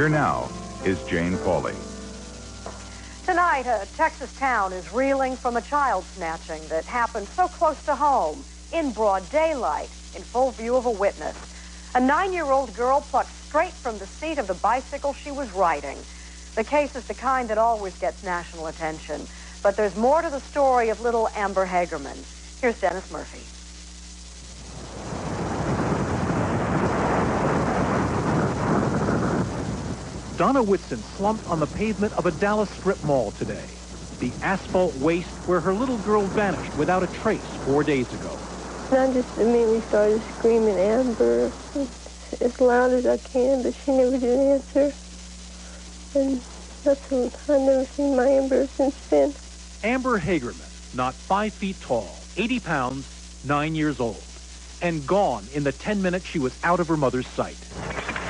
Here now is Jane Pauley. Tonight, a Texas town is reeling from a child snatching that happened so close to home, in broad daylight, in full view of a witness. A 9-year-old girl plucked straight from the seat of the bicycle she was riding. The case is the kind that always gets national attention. But there's more to the story of little Amber Hagerman. Here's Dennis Murphy. Donna Whitson slumped on the pavement of a Dallas strip mall today. The asphalt waste where her little girl vanished without a trace 4 days ago. I just immediately started screaming Amber as loud as I can, but she never did answer. And that's when I've never seen my Amber since then. Amber Hagerman, not 5 feet tall, 80 pounds, 9 years old, and gone in the 10 minutes she was out of her mother's sight.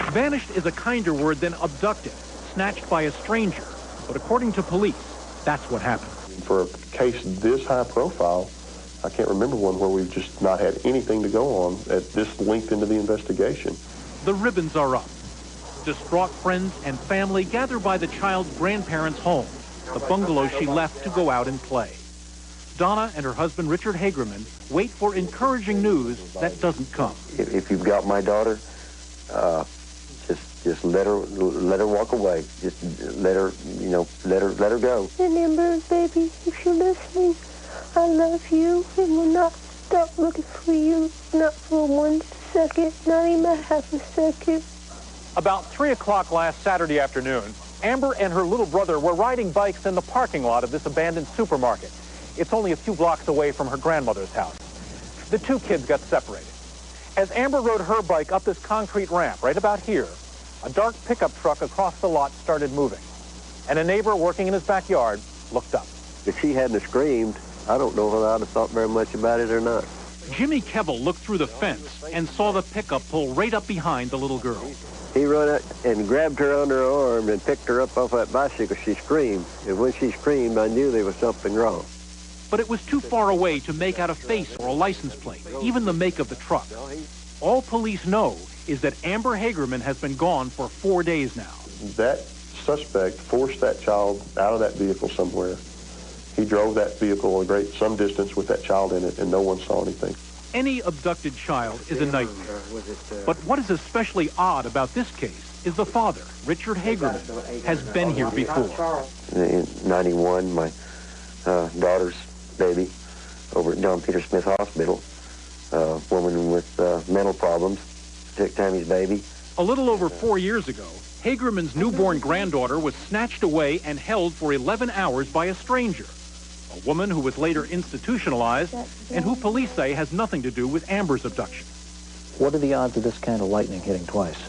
Vanished is a kinder word than abducted, snatched by a stranger. But according to police, that's what happened. For a case this high profile, I can't remember one where we've just not had anything to go on at this length into the investigation. The ribbons are up. Distraught friends and family gather by the child's grandparents' home, the bungalow she left to go out and play. Donna and her husband, Richard Hagerman, wait for encouraging news that doesn't come. If you've got my daughter, just let her walk away. Just let her go. And Amber, baby, if you're listening, I love you and will not stop looking for you, not for 1 second, not even a half a second. About 3 o'clock last Saturday afternoon, Amber and her little brother were riding bikes in the parking lot of this abandoned supermarket. It's only a few blocks away from her grandmother's house. The two kids got separated. As Amber rode her bike up this concrete ramp right about here, a dark pickup truck across the lot started moving, and a neighbor working in his backyard looked up. If she hadn't screamed, I don't know whether I'd have thought very much about it or not. Jimmy Keble looked through the fence and saw the pickup pull right up behind the little girl. He ran out and grabbed her under her arm and picked her up off that bicycle. She screamed, and when she screamed, I knew there was something wrong. But it was too far away to make out a face or a license plate, even the make of the truck. All police know is that Amber Hagerman has been gone for 4 days now. That suspect forced that child out of that vehicle somewhere. He drove that vehicle some distance with that child in it, and no one saw anything. Any abducted child is a nightmare. But what is especially odd about this case is the father, Richard Hagerman, has been here before. In 91, my daughter's baby over at John Peter Smith Hospital, a woman with mental problems, took Tammy's baby. A little over 4 years ago, Hagerman's newborn granddaughter was snatched away and held for 11 hours by a stranger, a woman who was later institutionalized and who police say has nothing to do with Amber's abduction. What are the odds of this kind of lightning hitting twice?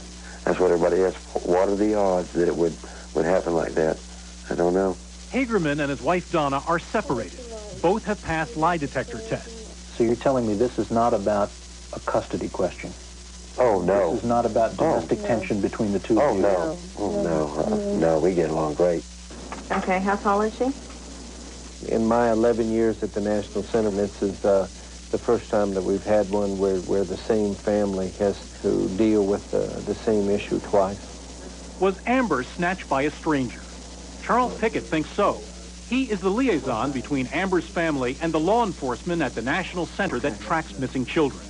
That's what everybody asks. What are the odds that it would happen like that? I don't know. Hagerman and his wife Donna are separated. Both have passed lie detector tests. So you're telling me this is not about a custody question? Oh, no. This is not about domestic tension between the two of you? No. No, we get along great. Okay, how tall is she? In my 11 years at the National Center, this is the first time that we've had one where the same family has to deal with the same issue twice. Was Amber snatched by a stranger? Charles Pickett thinks so. He is the liaison between Amber's family and the law enforcement at the National Center that tracks missing children.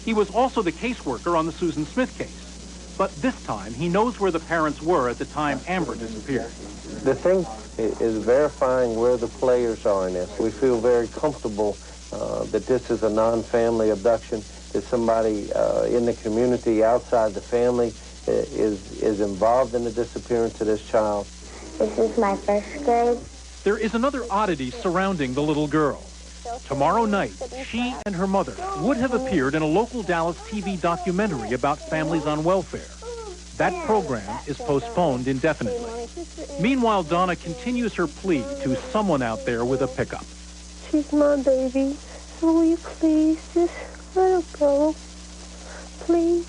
He was also the caseworker on the Susan Smith case. But this time, he knows where the parents were at the time Amber disappeared. The thing is verifying where the players are in this. We feel very comfortable that this is a non-family abduction, that somebody in the community outside the family is involved in the disappearance of this child. This is my first grade. There is another oddity surrounding the little girl. Tomorrow night, she and her mother would have appeared in a local Dallas TV documentary about families on welfare. That program is postponed indefinitely. Meanwhile, Donna continues her plea to someone out there with a pickup. She's my baby. So will you please just let her go? Please.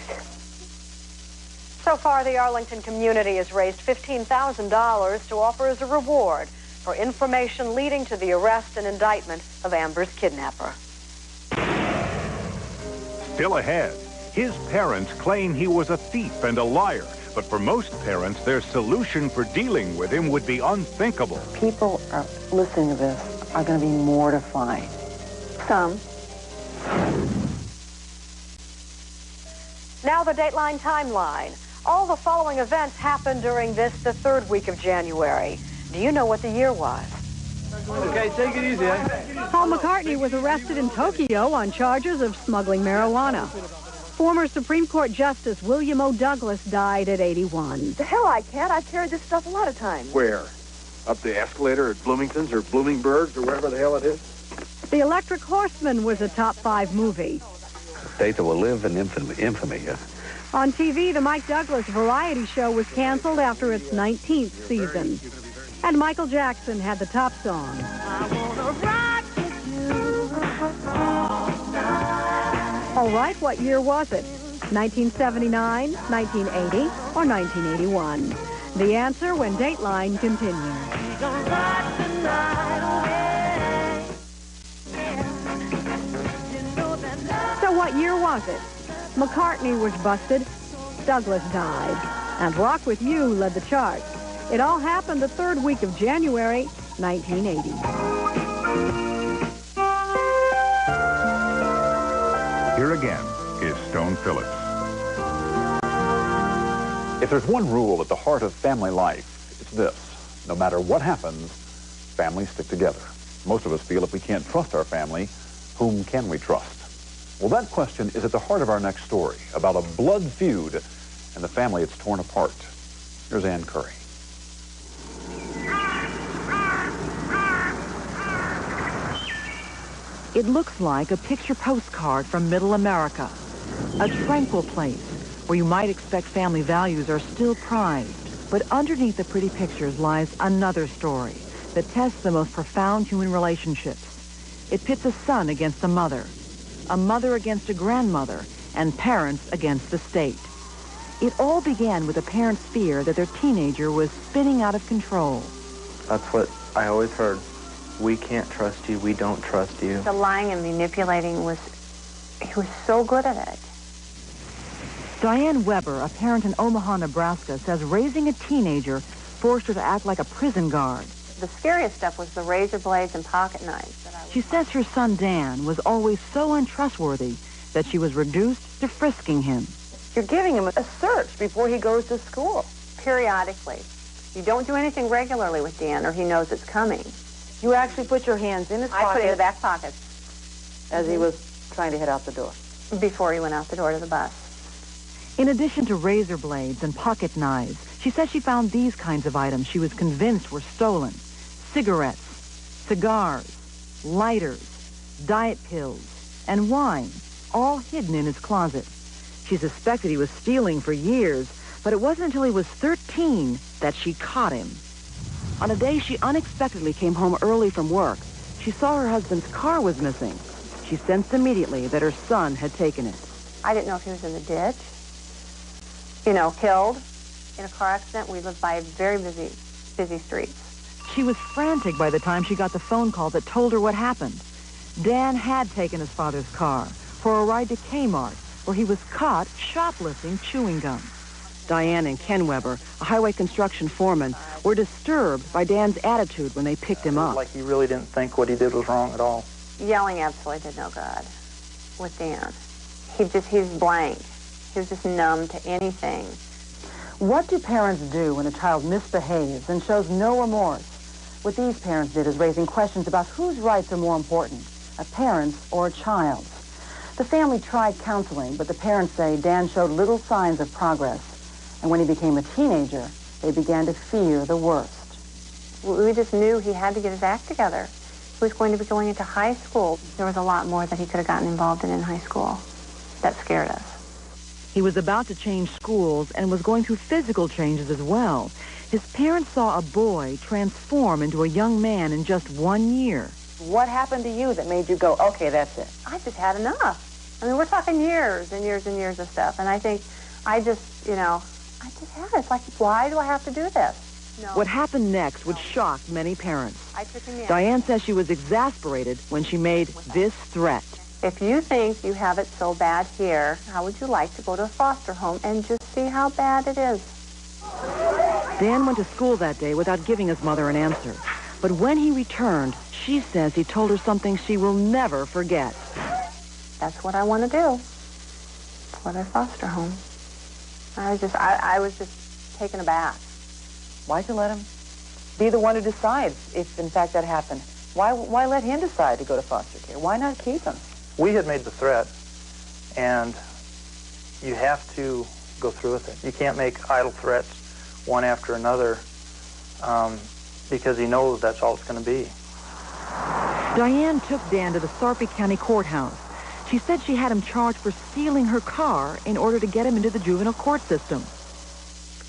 So far, the Arlington community has raised $15,000 to offer as a reward for information leading to the arrest and indictment of Amber's kidnapper. Still ahead, his parents claim he was a thief and a liar, But for most parents, their solution for dealing with him would be unthinkable. People are listening to this are going to be mortified. Some. Now the Dateline Timeline. All the following events happened during the third week of January. Do you know what the year was? Okay, take it easy, Paul McCartney was arrested in Tokyo on charges of smuggling marijuana. Former Supreme Court Justice William O. Douglas died at 81. The hell I can't. I've carried this stuff a lot of times. Where? Up the escalator at Bloomington's or Bloomingburg's or wherever the hell it is? The Electric Horseman was a top 5 movie. State that will live in infamy. On TV, the Mike Douglas variety show was canceled after its 19th season. And Michael Jackson had the top song. All right, what year was it? 1979, 1980, or 1981? The answer when Dateline continues. So what year was it? McCartney was busted, Douglas died, and Rock With You led the chart. It all happened the third week of January, 1980. Here again is Stone Phillips. If there's one rule at the heart of family life, it's this. No matter what happens, families stick together. Most of us feel if we can't trust our family, whom can we trust? Well, that question is at the heart of our next story, about a blood feud and the family it's torn apart. Here's Ann Curry. It looks like a picture postcard from Middle America. A tranquil place where you might expect family values are still prized. But underneath the pretty pictures lies another story that tests the most profound human relationships. It pits a son against a mother against a grandmother, and parents against the state. It all began with a parent's fear that their teenager was spinning out of control. That's what I always heard. We can't trust you. We don't trust you. The lying and manipulating he was so good at it. Diane Weber, a parent in Omaha, Nebraska, says raising a teenager forced her to act like a prison guard. The scariest stuff was the razor blades and pocket knives. She says her son Dan was always so untrustworthy that she was reduced to frisking him. You're giving him a search before he goes to school. Periodically. You don't do anything regularly with Dan or he knows it's coming. You actually put your hands in his pocket? I put it in the back pocket. As he was trying to head out the door? Before he went out the door to the bus. In addition to razor blades and pocket knives, she says she found these kinds of items she was convinced were stolen. Cigarettes, cigars, lighters, diet pills, and wine, all hidden in his closet. She suspected he was stealing for years, but it wasn't until he was 13 that she caught him. On a day she unexpectedly came home early from work, she saw her husband's car was missing. She sensed immediately that her son had taken it. I didn't know if he was in the ditch, killed in a car accident. We lived by very busy streets. She was frantic by the time she got the phone call that told her what happened. Dan had taken his father's car for a ride to Kmart, where he was caught shoplifting chewing gum. Diane and Ken Weber, a highway construction foreman, were disturbed by Dan's attitude when they picked him up. Like he really didn't think what he did was wrong at all. Yelling absolutely did no good with Dan. He's blank. He was just numb to anything. What do parents do when a child misbehaves and shows no remorse? What these parents did is raising questions about whose rights are more important, a parent's or a child's. The family tried counseling, but the parents say Dan showed little signs of progress. And when he became a teenager, they began to fear the worst. We just knew he had to get his act together. He was going to be going into high school. There was a lot more that he could have gotten involved in high school. That scared us. He was about to change schools and was going through physical changes as well. His parents saw a boy transform into a young man in just 1 year. What happened to you that made you go, okay, that's it? I just had enough. I mean, we're talking years and years and years of stuff. And I think I just had it. It's like, why do I have to do this? No. What happened next would shock many parents. I took him in. Diane says she was exasperated when she made this threat. If you think you have it so bad here, how would you like to go to a foster home and just see how bad it is? Dan went to school that day without giving his mother an answer. But when he returned, she says he told her something she will never forget. That's what I want to do. For their foster home. I was just taken aback. Why'd you let him be the one who decides if, in fact, that happened? Why let him decide to go to foster care? Why not keep him? We had made the threat, and you have to go through with it. You can't make idle threats one after another because he knows that's all it's going to be. Diane took Dan to the Sarpy County Courthouse. She said she had him charged for stealing her car in order to get him into the juvenile court system.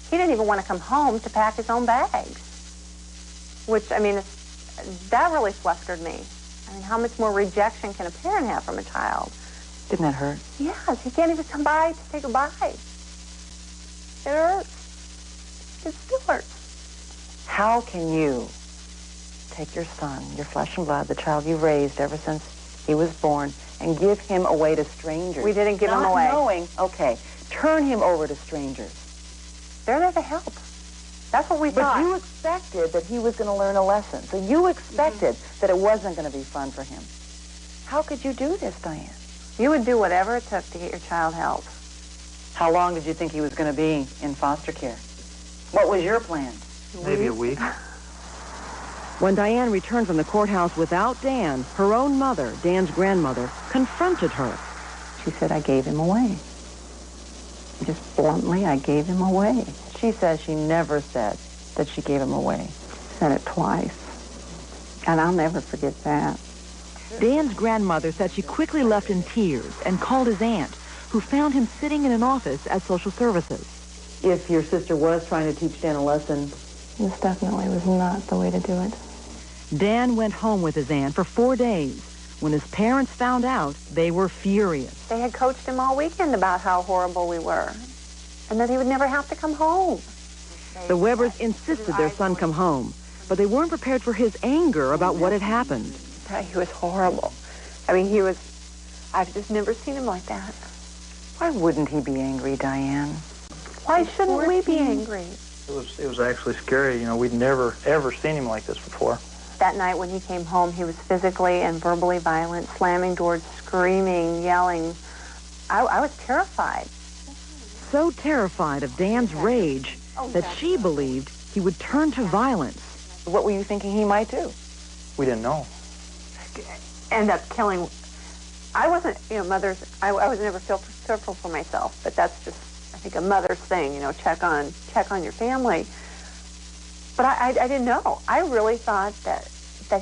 He didn't even want to come home to pack his own bags. Which, I mean, that really flustered me. I mean, how much more rejection can a parent have from a child? Didn't that hurt? Yes, he can't even come by to say goodbye. It hurts. It still hurts. How can you take your son, your flesh and blood, the child you raised ever since he was born, and give him away to strangers? We didn't give him away. Not knowing, okay, turn him over to strangers. They're there to help. That's what we thought. But you expected that he was going to learn a lesson. So you expected that it wasn't going to be fun for him. How could you do this, Diane? You would do whatever it took to get your child help. How long did you think he was going to be in foster care? What was your plan? Maybe a week. When Diane returned from the courthouse without Dan, her own mother, Dan's grandmother, confronted her. She said, I gave him away. Just bluntly, I gave him away. She says she never said that she gave him away. Said it twice. And I'll never forget that. Dan's grandmother said she quickly left in tears and called his aunt, who found him sitting in an office at social services. If your sister was trying to teach Dan a lesson, this definitely was not the way to do it. Dan went home with his aunt for 4 days. When his parents found out, they were furious. They had coached him all weekend about how horrible we were and that he would never have to come home. The Webbers insisted their son come home, but they weren't prepared for his anger about what had happened. He was horrible. I mean, I've just never seen him like that. Why wouldn't he be angry, Diane? Why shouldn't we be angry? It was actually scary. You know, we'd never, ever seen him like this before. That night when he came home, he was physically and verbally violent, slamming doors, screaming, yelling. I was terrified. So terrified of Dan's rage that she believed he would turn to violence. What were you thinking he might do? We didn't know. End up killing. I wasn't, mothers, I was never fearful for myself, but that's just, I think, a mother's thing, check on your family. But I didn't know. I really thought that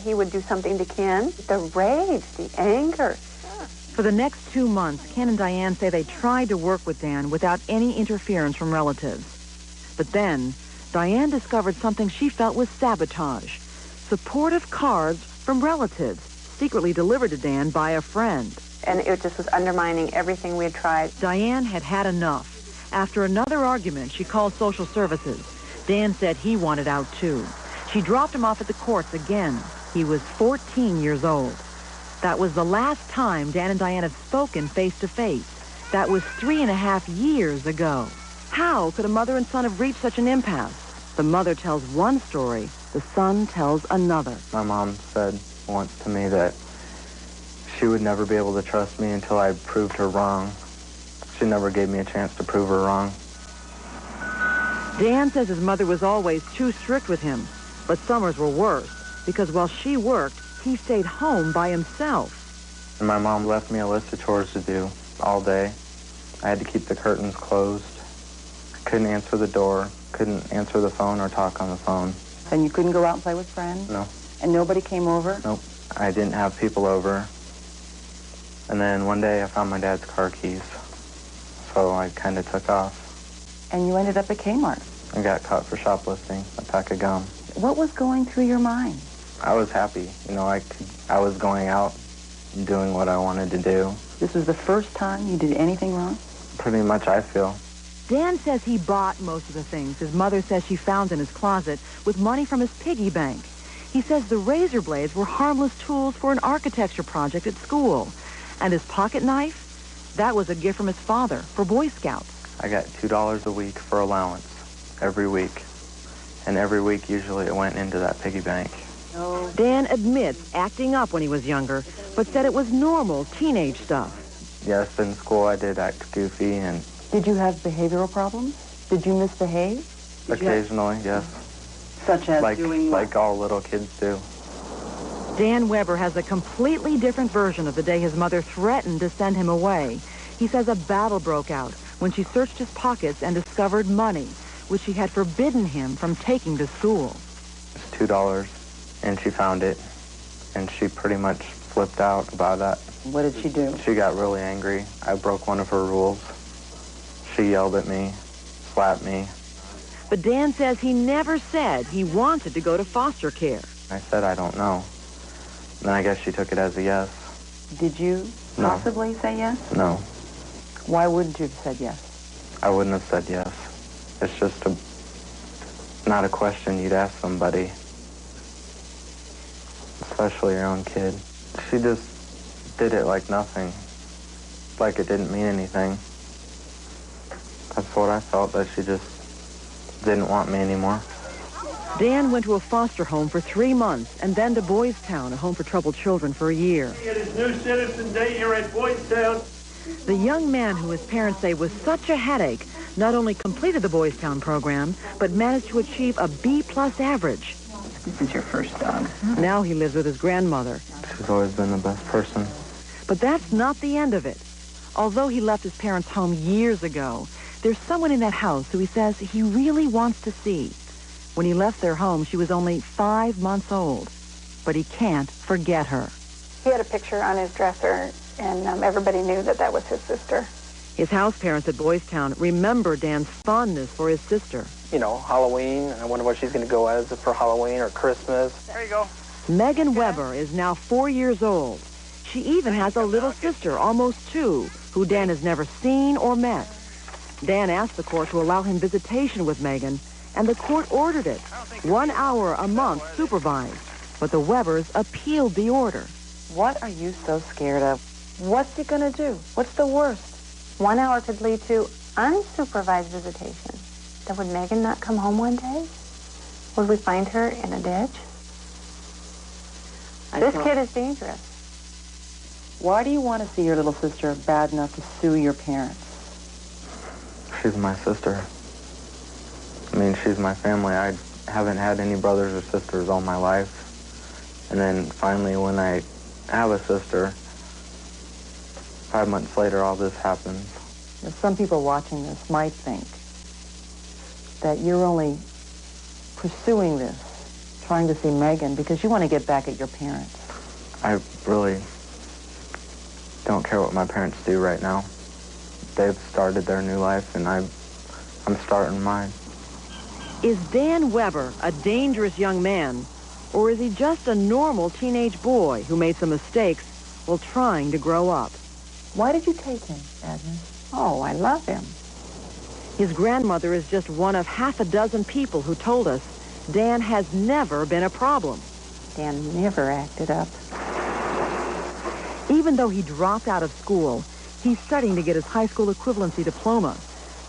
he would do something to Ken. The rage, the anger. For the next 2 months, Ken and Diane say they tried to work with Dan without any interference from relatives. But then, Diane discovered something she felt was sabotage. Supportive cards from relatives, secretly delivered to Dan by a friend. And it just was undermining everything we had tried. Diane had had enough. After another argument, she called social services. Dan said he wanted out, too. She dropped him off at the courts again. He was 14 years old. That was the last time Dan and Diane had spoken face-to-face. That was 3.5 years ago. How could a mother and son have reached such an impasse? The mother tells one story. The son tells another. My mom said once to me that she would never be able to trust me until I proved her wrong. She never gave me a chance to prove her wrong. Dan says his mother was always too strict with him, but summers were worse because while she worked, he stayed home by himself. And my mom left me a list of chores to do all day. I had to keep the curtains closed. Couldn't answer the door, couldn't answer the phone or talk on the phone. And you couldn't go out and play with friends? No. And nobody came over? Nope. I didn't have people over. And then one day I found my dad's car keys. So I kind of took off. And you ended up at Kmart? I got caught for shoplifting a pack of gum. What was going through your mind? I was happy. I was going out and doing what I wanted to do. This was the first time you did anything wrong? Pretty much, I feel. Dan says he bought most of the things his mother says she found in his closet with money from his piggy bank. He says the razor blades were harmless tools for an architecture project at school. And his pocket knife, that was a gift from his father for Boy Scouts. I got $2 a week for allowance. every week. And every week, usually, it went into that piggy bank. Dan admits acting up when he was younger, but said it was normal teenage stuff. Yes, in school, I did act goofy, and Did you have behavioral problems? Did you misbehave? occasionally, yes. Such as doing what? Like all little kids do. Dan Weber has a completely different version of the day his mother threatened to send him away. He says a battle broke out when she searched his pockets and discovered money, which she had forbidden him from taking to school. It's $2, and she found it, and she pretty much flipped out about that. What did she do? She got really angry. I broke one of her rules. She yelled at me, slapped me. But Dan says he never said he wanted to go to foster care. I said, I don't know. And I guess she took it as a yes. Did you No. possibly say yes? No, Why wouldn't you have said yes? I wouldn't have said yes. It's just not a question you'd ask somebody, especially your own kid. She just did it like nothing, like it didn't mean anything. That's what I felt, that she just didn't want me anymore. Dan went to a foster home for 3 months and then to Boys Town, a home for troubled children, for a year. It is New Citizen Day here at Boys Town. The young man who his parents say was such a headache not only completed the Boys Town program, but managed to achieve a B+ average. This is your first dog. Now he lives with his grandmother. She's always been the best person. But that's not the end of it. Although he left his parents' home years ago, there's someone in that house who he says he really wants to see. When he left their home, she was only 5 months old. But he can't forget her. He had a picture on his dresser, and everybody knew that that was his sister. His house parents at Boys Town remember Dan's fondness for his sister. You know, Halloween. I wonder what she's going to go as for Halloween or Christmas. There you go. Megan Weber is now 4 years old. She even has a little sister, almost 2, who Dan has never seen or met. Dan asked the court to allow him visitation with Megan, and the court ordered it. 1 hour a month supervised. But the Webers appealed the order. What are you so scared of? What's he going to do? What's the worst? 1 hour could lead to unsupervised visitation. Then would Megan not come home one day? Would we find her in a ditch? This kid is dangerous. Why do you want to see your little sister bad enough to sue your parents? She's my sister. I mean, she's my family. I haven't had any brothers or sisters all my life. And then finally, when I have a sister, 5 months later, all this happens. Some people watching this might think that you're only pursuing this, trying to see Megan, because you want to get back at your parents. I really don't care what my parents do right now. They've started their new life, and I'm starting mine. Is Dan Weber a dangerous young man, or is he just a normal teenage boy who made some mistakes while trying to grow up? Why did you take him, Agnes? Oh, I love him. His grandmother is just one of half a dozen people who told us Dan has never been a problem. Dan never acted up. Even though he dropped out of school, he's studying to get his high school equivalency diploma,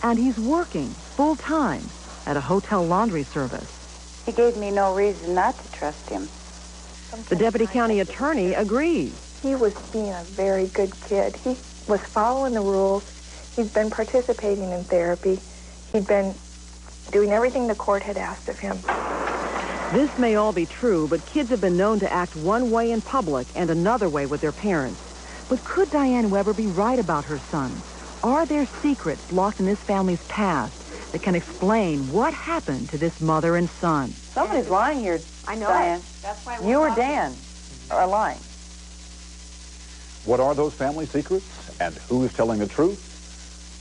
and he's working full-time at a hotel laundry service. He gave me no reason not to trust him. The deputy county attorney agrees. He was being a very good kid. He was following the rules. He'd been participating in therapy. He'd been doing everything the court had asked of him. This may all be true, but kids have been known to act one way in public and another way with their parents. But could Diane Weber be right about her son? Are there secrets locked in this family's past that can explain what happened to this mother and son? Somebody's lying here, I know Diane. it. That's why You or Dan are lying. What are those family secrets, and who's telling the truth?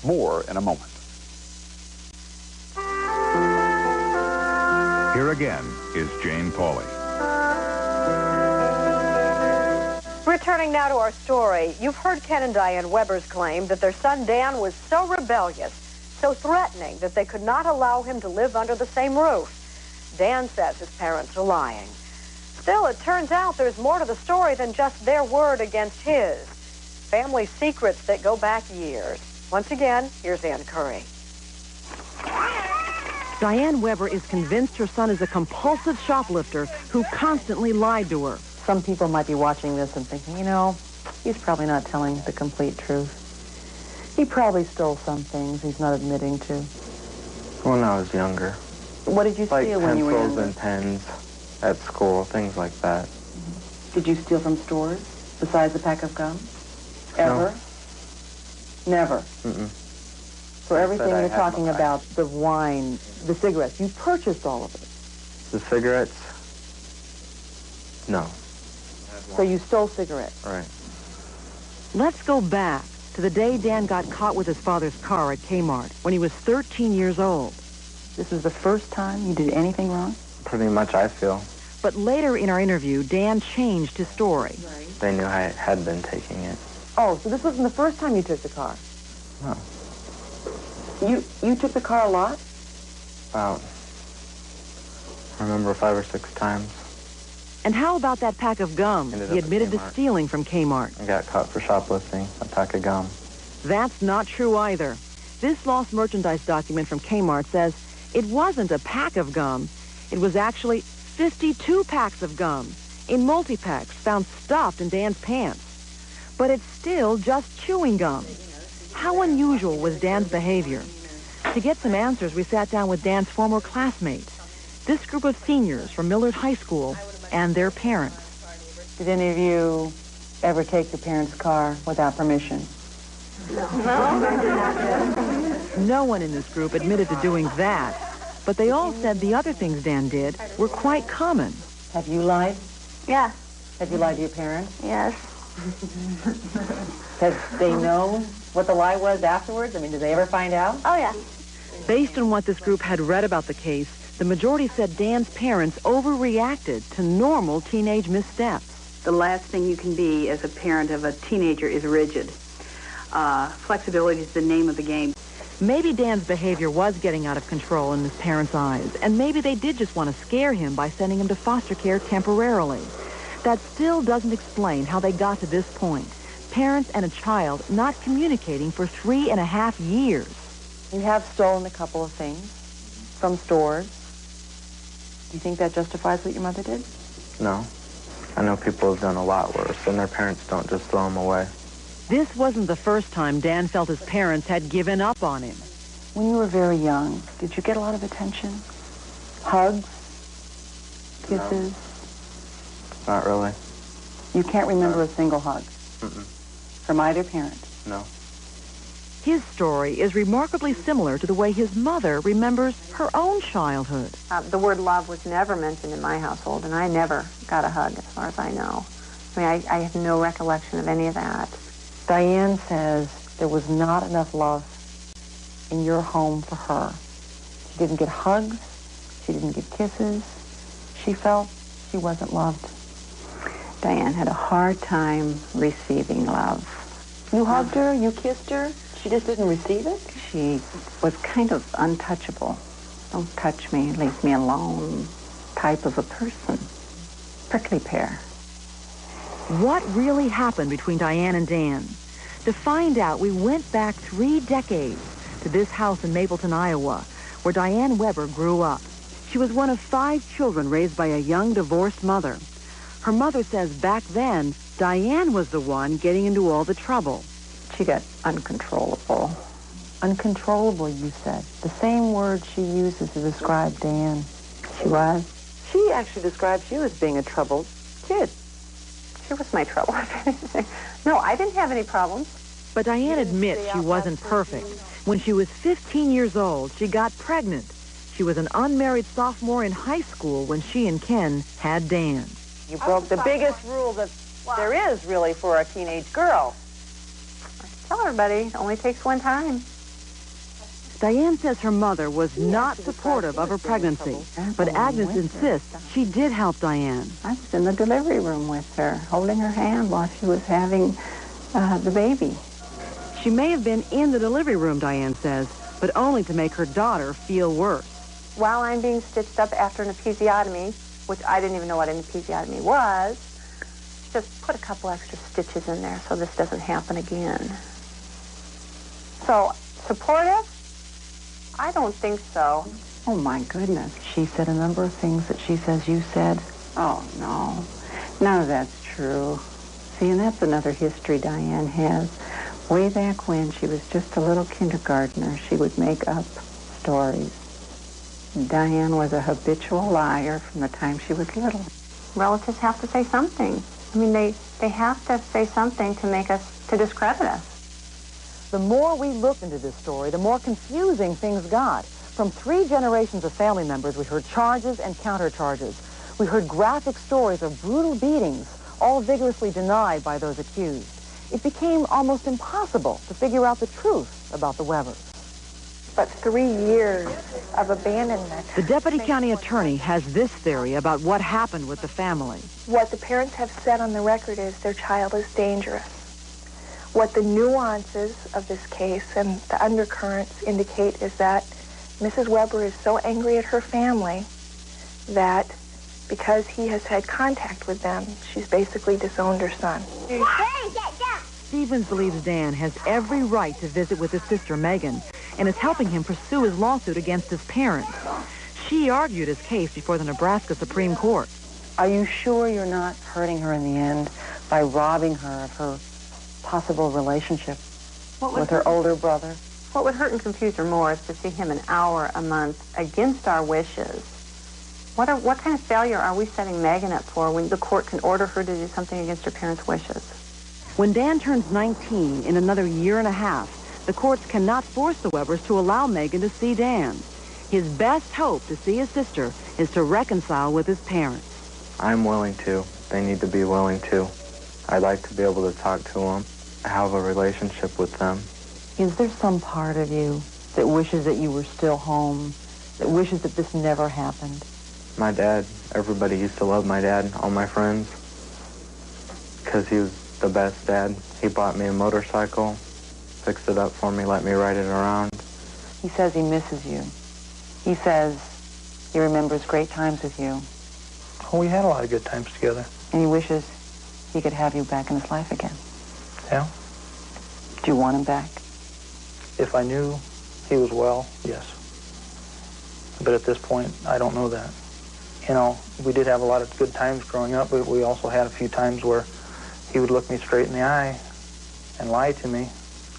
More in a moment. Here again is Jane Pauley. Returning now to our story, you've heard Ken and Diane Weber's claim that their son Dan was so rebellious, so threatening that they could not allow him to live under the same roof. Dan says his parents are lying. Still, it turns out there's more to the story than just their word against his. Family secrets that go back years. Once again, here's Ann Curry. Diane Weber is convinced her son is a compulsive shoplifter who constantly lied to her. Some people might be watching this and thinking, you know, he's probably not telling the complete truth. He probably stole some things he's not admitting to. When I was younger. What did you steal when you were younger? Like pencils and pens at school, things like that. Did you steal from stores besides a pack of gum? Ever? No. Never? Mm-mm. So everything you're talking about, the wine, the cigarettes, you purchased all of it? The cigarettes? No. So you stole cigarettes? Right. Let's go back to the day Dan got caught with his father's car at Kmart when he was 13 years old. This was the first time you did anything wrong? Pretty much, I feel. But later in our interview, Dan changed his story. They knew I had been taking it. Oh, so this wasn't the first time you took the car? No. You took the car a lot? About, I remember 5 or 6 times. And how about that pack of gum he admitted to stealing from Kmart? I got caught for shoplifting a pack of gum. That's not true either. This lost merchandise document from Kmart says it wasn't a pack of gum. It was actually 52 packs of gum in multi-packs found stuffed in Dan's pants. But it's still just chewing gum. How unusual was Dan's behavior? To get some answers, we sat down with Dan's former classmates, this group of seniors from Millard High School, and their parents. Did any of you ever take your parents' car without permission? No one in this group admitted to doing that, but they all said the other things Dan did were quite common. Have you lied? Yeah. Have you lied to your parents? Yes. Have they known what the lie was afterwards? I mean, did they ever find out? Oh, yeah. Based on what this group had read about the case, the majority said Dan's parents overreacted to normal teenage missteps. The last thing you can be as a parent of a teenager is rigid. Flexibility is the name of the game. Maybe Dan's behavior was getting out of control in his parents' eyes, and maybe they did just want to scare him by sending him to foster care temporarily. That still doesn't explain how they got to this point. Parents and a child not communicating for 3.5 years. You have stolen a couple of things from stores. Do you think that justifies what your mother did? No. I know people have done a lot worse, and their parents don't just throw them away. This wasn't the first time Dan felt his parents had given up on him. When you were very young, did you get a lot of attention? Hugs? Kisses? No. Not really. You can't remember a single hug? Mm-mm. From either parent? No. His story is remarkably similar to the way his mother remembers her own childhood. The word love was never mentioned in my household, and I never got a hug, as far as I know. I mean, I have no recollection of any of that. Diane says there was not enough love in your home for her. She didn't get hugs. She didn't get kisses. She felt she wasn't loved. Diane had a hard time receiving love. You hugged her? You kissed her? She just didn't receive it? She was kind of untouchable. Don't touch me, leave me alone type of a person. Prickly pear. What really happened between Diane and Dan? To find out, we went back 3 decades to this house in Mapleton, Iowa, where Diane Weber grew up. She was one of 5 children raised by a young divorced mother. Her mother says back then, Diane was the one getting into all the trouble. She got uncontrollable. Uncontrollable, you said. The same word she uses to describe Dan. She was? She actually describes you as being a troubled kid. She was my trouble. No, I didn't have any problems. But Diane admits she wasn't perfect. When she was 15 years old, she got pregnant. She was an unmarried sophomore in high school when she and Ken had Dan. You broke the biggest rule that there is, really, for a teenage girl. Tell everybody, it only takes one time. Diane says her mother was not supportive of her pregnancy, but Agnes insists she did help Diane. I was in the delivery room with her, holding her hand while she was having the baby. She may have been in the delivery room, Diane says, but only to make her daughter feel worse. While I'm being stitched up after an episiotomy, which I didn't even know what an episiotomy was, just put a couple extra stitches in there so this doesn't happen again. So, supportive? I don't think so. Oh, my goodness. She said a number of things that she says you said. Oh, no. None of that's true. See, and that's another history Diane has. Way back when she was just a little kindergartner, she would make up stories. Diane was a habitual liar from the time she was little. Relatives have to say something. I mean, they have to say something to make us, to discredit us. The more we looked into this story, the more confusing things got. From 3 generations of family members, we heard charges and countercharges. We heard graphic stories of brutal beatings, all vigorously denied by those accused. It became almost impossible to figure out the truth about the Webbers. But 3 years of abandonment. The deputy county attorney has this theory about what happened with the family. What the parents have said on the record is their child is dangerous. What the nuances of this case and the undercurrents indicate is that Mrs. Webber is so angry at her family that because he has had contact with them, she's basically disowned her son. Stevens believes Dan has every right to visit with his sister Megan and is helping him pursue his lawsuit against his parents. She argued his case before the Nebraska Supreme Court. Are you sure you're not hurting her in the end by robbing her of her possible relationship with her older brother? What would hurt and confuse her more is to see him an hour a month against our wishes. What kind of failure are we setting Megan up for when the court can order her to do something against her parents' wishes? When Dan turns 19 in another year and a half, the courts cannot force the Webbers to allow Megan to see Dan. His best hope to see his sister is to reconcile with his parents. I'm willing to. They need to be willing to. I'd like to be able to talk to them, have a relationship with them. Is there some part of you that wishes that you were still home, that wishes that this never happened? My dad, everybody used to love my dad, all my friends, because he was the best dad. He bought me a motorcycle, fixed it up for me, let me ride it around. He says he misses you. He says he remembers great times with you. Oh, we had a lot of good times together. And he wishes he could have you back in his life again. Yeah. Do you want him back? If I knew he was well, yes. But at this point, I don't know that. You know, we did have a lot of good times growing up, but we also had a few times where he would look me straight in the eye and lie to me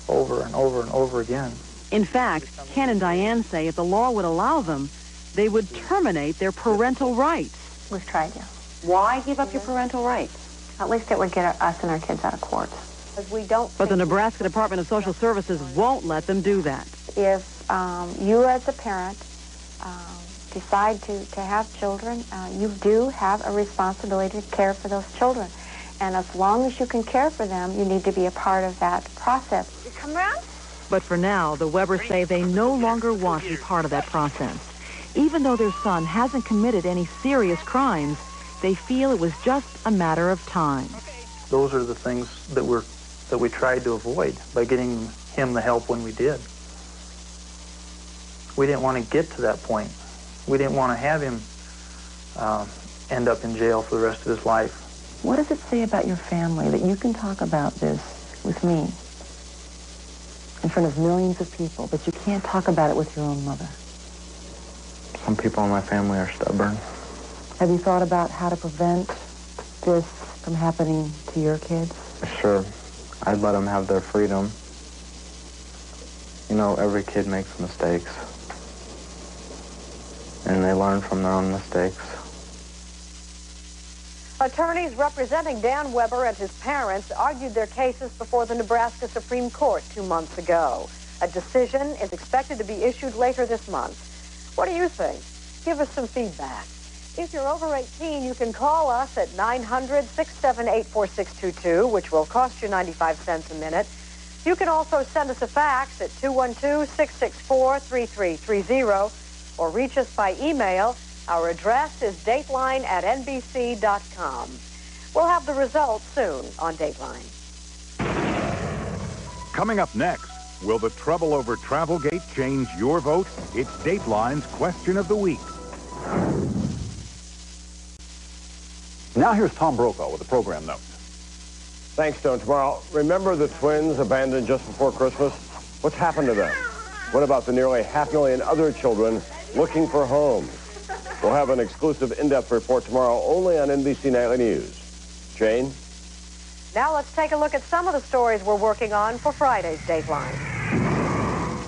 over and over and over again. In fact, Ken and Diane say if the law would allow them, they would terminate their parental rights. We've tried, yeah. Why give up your parental rights? At least it would get us and our kids out of court. Because we don't. But the Nebraska Department of Social Services won't let them do that. If you as a parent decide to have children, you do have a responsibility to care for those children. And as long as you can care for them, you need to be a part of that process. You come around? But for now, the Webbers say they no longer want to be part of that process. Even though their son hasn't committed any serious crimes, they feel it was just a matter of time. Those are the things that we tried to avoid by getting him the help when we did. We didn't want to get to that point. We didn't want to have him end up in jail for the rest of his life. What does it say about your family that you can talk about this with me in front of millions of people, but you can't talk about it with your own mother? Some people in my family are stubborn. Have you thought about how to prevent this from happening to your kids? Sure. I'd let them have their freedom. You know, every kid makes mistakes. And they learn from their own mistakes. Attorneys representing Dan Webber and his parents argued their cases before the Nebraska Supreme Court 2 months ago. A decision is expected to be issued later this month. What do you think? Give us some feedback. If you're over 18, you can call us at 900-678-4622, which will cost you 95 cents a minute. You can also send us a fax at 212-664-3330 or reach us by email. Our address is dateline@nbc.com. We'll have the results soon on Dateline. Coming up next, will the trouble over Travelgate change your vote? It's Dateline's Question of the Week. Now here's Tom Brokaw with a program note. Thanks, Stone. Tomorrow, remember the twins abandoned just before Christmas? What's happened to them? What about the nearly 500,000 other children looking for homes. We'll have an exclusive in-depth report tomorrow only on NBC Nightly News. Jane? Now let's take a look at some of the stories we're working on for Friday's Dateline.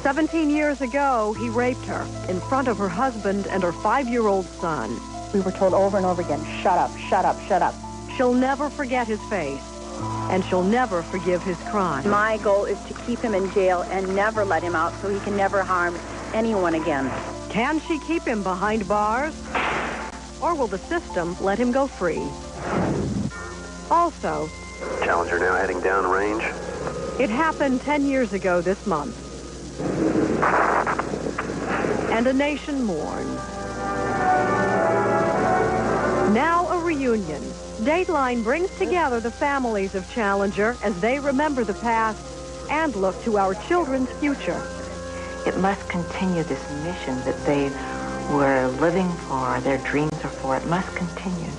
17 years ago, he raped her in front of her husband and her 5-year-old son. We were told over and over again, shut up, shut up, shut up. She'll never forget his face, and she'll never forgive his crime. My goal is to keep him in jail and never let him out so he can never harm anyone again. Can she keep him behind bars? Or will the system let him go free? Also, Challenger now heading downrange. It happened 10 years ago this month. And a nation mourned. Now a reunion. Dateline brings together the families of Challenger as they remember the past and look to our children's future. It must continue, this mission that they were living for, their dreams are for. It must continue.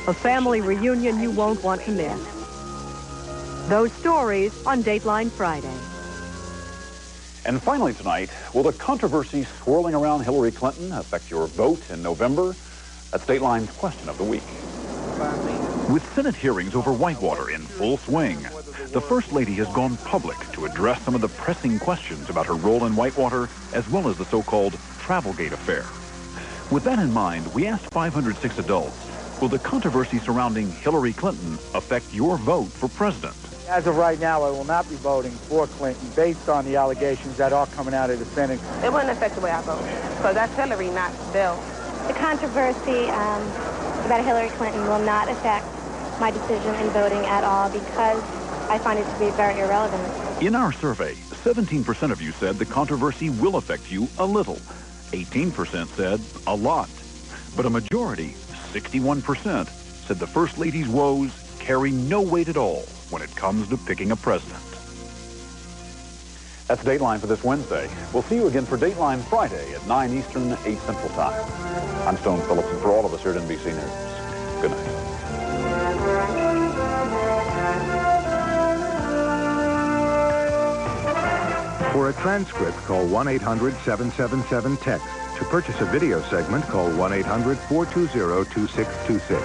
A family reunion you won't want to miss. Those stories on Dateline Friday. And finally tonight, will the controversy swirling around Hillary Clinton affect your vote in November? That's Dateline's question of the week. With Senate hearings over Whitewater in full swing, the First Lady has gone public to address some of the pressing questions about her role in Whitewater, as well as the so-called Travelgate affair. With that in mind, we asked 506 adults, will the controversy surrounding Hillary Clinton affect your vote for president? As of right now, I will not be voting for Clinton based on the allegations that are coming out of the Senate. It wouldn't affect the way I vote, because that's Hillary, not Bill. The controversy about Hillary Clinton will not affect my decision in voting at all because I find it to be very irrelevant. In our survey, 17% of you said the controversy will affect you a little. 18% said a lot. But a majority, 61%, said the First Lady's woes carry no weight at all when it comes to picking a president. That's Dateline for this Wednesday. We'll see you again for Dateline Friday at 9 Eastern, 8 Central Time. I'm Stone Phillips, and for all of us here at NBC News, good night. For a transcript, call 1-800-777-TEXT. To purchase a video segment, call 1-800-420-2626.